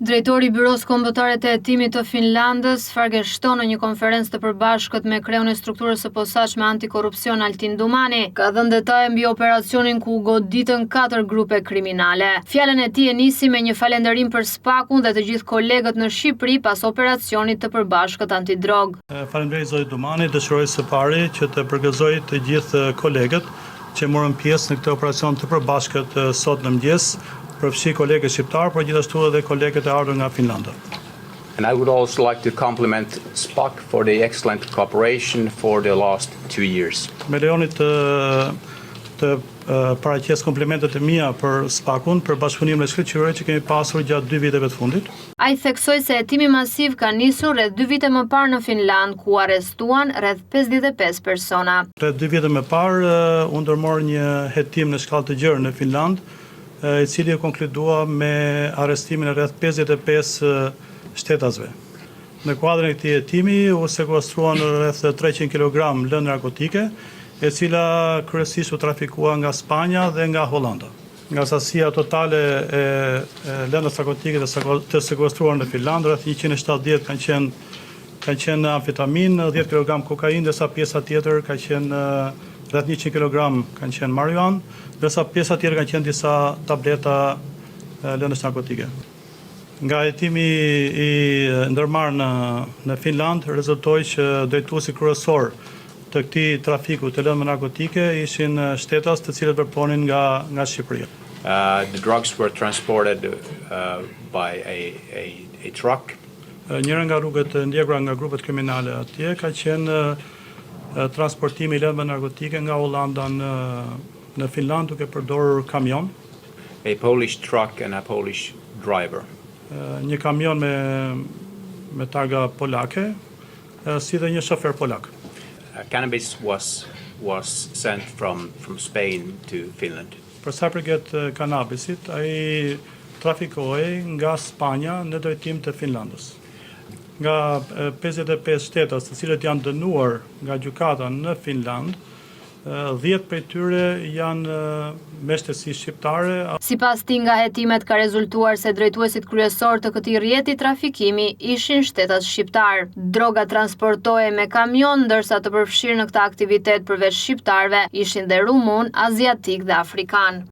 Drejtori i Byros Kombëtare të Hetimit të Finlandës fargeshton në një konferencë të përbashkët me kreun e strukturës së posaçme antikorrupsion Altin Dumani, ka dhënë detaje mbi operacionin ku goditën 4 grupe kriminale. Fjalën e tij e nisi me një falënderim për SPAK-un dhe të gjithë kolegët në Shqipëri pas operacionit të përbashkët antidrog. Faleminderit zoti Dumani, dëshiroj së pari që të përgëzoj të gjithë kolegët që morën pjesë në këtë operacion të përbashkët sot në mëngjes. Përfshi kolegët shqiptar, por gjithashtu edhe kolegët e ardhur nga Finlanda. And I would also like to compliment SPAK for the excellent cooperation for the last 2 years. Me lejoni të paraqes komplimentet e mia për SPAK-un për bashkëpunimin e shkëlqyer që kemi pasur gjatë 2 viteve të fundit. Ai theksoi se hetimi masiv ka nisur rreth 2 vite më parë në Finland, ku arrestuan rreth 55 persona. Rreth 2 vite më parë u ndërmor një hetim në shkallë të gjerë në Finland, i cili konkludua me arrestimin e rreth 55 shtetasve. Në kuadrin e këtij hetimi u sekuestruan rreth 300 kg lëndë narkotike, e cila kryesisht u trafikua nga Spanja dhe nga Hollanda. Nga sasia totale e lëndës narkotike të sekuestruar në Finland, rreth 170 kanë qenë amfetamin, 10 kg kokainë, dhe sa pjesa tjetër ka qenë rreth 100 kg kanë qenë marijuan, ndërsa pjesa tjetër kanë qenë disa tableta lëndës narkotike. Nga hetimi i ndërmarrë në Finland rezultoi që drejtuesi kryesor të këtij trafiku të lëndëve narkotike ishin shtetas të cilët përponin nga Shqipëria. The drugs were transported by a truck. Njëra nga rrugët e ndjekur nga grupet kriminale atje ka qenë transportimi i lëndëve narkotike nga Hollanda në Finland duke përdorur kamion. A Polish truck and a Polish driver. Një kamion me targa polake, si dhe një shofer polak. Cannabis was sent from Spain to Finland. Për sa përket kanabisit, ai trafikohej nga Spanja në drejtim të Finlandës. Nga 55 shtetas të cilët janë dënuar nga gjykata në Finland, 10 prej tyre janë me shtësi shqiptare. Sipas tij, nga hetimet ka rezultuar se drejtuesit kryesor të këtij rrjeti trafikimi ishin shtetas shqiptar. Droga transportohej me kamion, ndërsa të përfshirë në këtë aktivitet përveç shqiptarëve ishin dhe rumun, aziatik dhe afrikan.